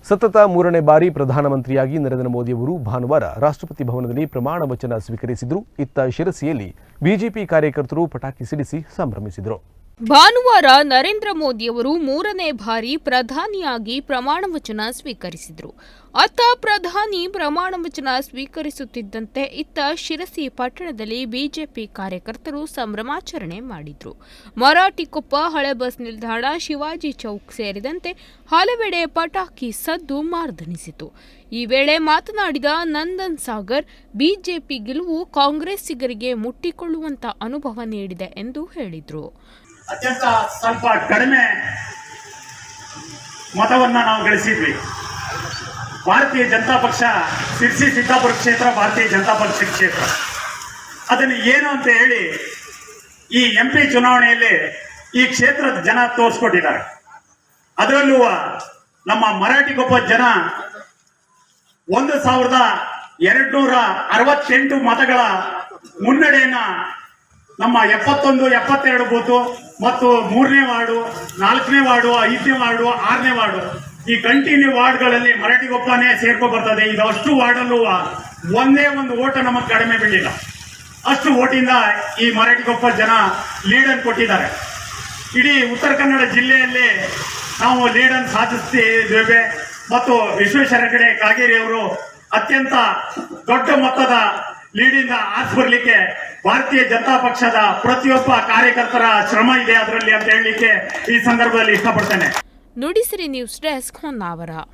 ಸತತ 3ನೇ ಬಾರಿ ಪ್ರಧಾನಮಂತ್ರಿಯಾಗಿ ನರೇಂದ್ರ ಮೋದಿಯವರು ಭಾನುವಾರ ರಾಷ್ಟ್ರಪತಿ ಭವನದಲ್ಲಿ ಪ್ರಮಾಣ ವಚನ ಸ್ವೀಕರಿಸಿದರು. ಇತ್ತ ಶಿರಸಿಯಲ್ಲಿ ಬಿಜೆಪಿ ಕಾರ್ಯಕರ್ತರು ಪಟಾಕಿ ಸಿಡಿಸಿ ಸಂಭ್ರಮಿಸಿದರು. ಭಾನುವಾರ ನರೇಂದ್ರ ಮೋದಿಯವರು 3ನೇ ಬಾರಿ ಪ್ರಧಾನಿಯಾಗಿ ಪ್ರಮಾಣ ವಚನ ಸ್ವೀಕರಿಸಿದರು. ಅತ್ತ ಪ್ರಧಾನಿ ಪ್ರಮಾಣ ವಚನ ಸ್ವೀಕರಿಸುತ್ತಿದ್ದಂತೆ ಇತ್ತ ಶಿರಸಿ ಪಟ್ಟಣದಲ್ಲಿ ಬಿಜೆಪಿ ಕಾರ್ಯಕರ್ತರು ಸಂಭ್ರಮಾಚರಣೆ ಮಾಡಿದರು. ಮರಾಠಿಕೊಪ್ಪ, ಹಳೆ ಬಸ್ ನಿಲ್ದಾಣ, ಶಿವಾಜಿ ಚೌಕ್ ಸೇರಿದಂತೆ ಹಲವೆಡೆ ಪಟಾಕಿ ಸದ್ದು ಮಾರ್ದನಿಸಿತು. ಈ ವೇಳೆ ಮಾತನಾಡಿದ ನಂದನ್ ಸಾಗರ್, ಬಿಜೆಪಿ ಗೆಲುವು ಕಾಂಗ್ರೆಸ್ಸಿಗರಿಗೆ ಮುಟ್ಟಿಕೊಳ್ಳುವಂತ ಅನುಭವ ನೀಡಿದೆ ಎಂದು ಹೇಳಿದರು. ಅತ್ಯಂತ ಸ್ವಲ್ಪ ಕಡಿಮೆ ಮತವನ್ನ ನಾವು ಗಳಿಸಿದ್ವಿ. ಭಾರತೀಯ ಜನತಾ ಪಕ್ಷ ಶಿರ್ಸಿ ಸಿದ್ದಾಪುರ ಕ್ಷೇತ್ರ ಭಾರತೀಯ ಜನತಾ ಪಕ್ಷ ಕ್ಷೇತ್ರ. ಅದನ್ನು ಏನು ಅಂತ ಹೇಳಿ ಈ MP ಚುನಾವಣೆಯಲ್ಲಿ ಈ ಕ್ಷೇತ್ರದ ಜನ ತೋರಿಸ್ಕೊಟ್ಟಿದ್ದಾರೆ. ಅದರಲ್ಲೂ ನಮ್ಮ ಮರಾಠಿಕೊಪ್ಪ ಜನ 1268 ಮತಗಳ ಮುನ್ನಡೆಯನ್ನ ನಮ್ಮ 71, 72 ಬೂತು ಮತ್ತು 3ನೇ ವಾರ್ಡು, 4ನೇ ವಾರ್ಡು, 5ನೇ ವಾರ್ಡು, 6ನೇ ವಾರ್ಡು ಈ ಕಂಟಿನ್ಯೂ ವಾರ್ಡ್ಗಳಲ್ಲಿ ಮರಾಠಿಕೊಪ್ಪನೇ ಸೇರ್ಕೊ ಬರ್ತದೆ. ಇದು ಅಷ್ಟು ವಾರ್ಡಲ್ಲೂ ಒಂದೇ ಒಂದು ಓಟ ನಮಗೆ ಕಡಿಮೆ ಬೀಳಿಲ್ಲ. ಅಷ್ಟು ಓಟಿಂದ ಈ ಮರಾಠಿಕೊಪ್ಪ ಜನ ಲೀಡನ್ನು ಕೊಟ್ಟಿದ್ದಾರೆ. ಇಡೀ ಉತ್ತರ ಕನ್ನಡ ಜಿಲ್ಲೆಯಲ್ಲಿ ನಾವು ಲೀಡನ್ನು ಸಾಧಿಸ್ತಿದ್ದೇವೆ ಮತ್ತು ವಿಶ್ವೇಶ್ವರ ಹೆಗಡೆ ಕಾಗೇರಿ ಅವರು ಅತ್ಯಂತ ದೊಡ್ಡ ಮೊತ್ತದ ಲೀಡಿಂದ ಆಚೆ ಬರಲಿಕ್ಕೆ ಭಾರತೀಯ ಜನತಾ ಪಕ್ಷದ ಪ್ರತಿಯೊಬ್ಬ ಕಾರ್ಯಕರ್ತರ ಶ್ರಮ ಇದೆ ಅದರಲ್ಲಿ ಅಂತ ಹೇಳಲಿಕ್ಕೆ ಈ ಸಂದರ್ಭದಲ್ಲಿ ಇಷ್ಟಪಡ್ತೇನೆ. Nudisiri news desk Honnavar.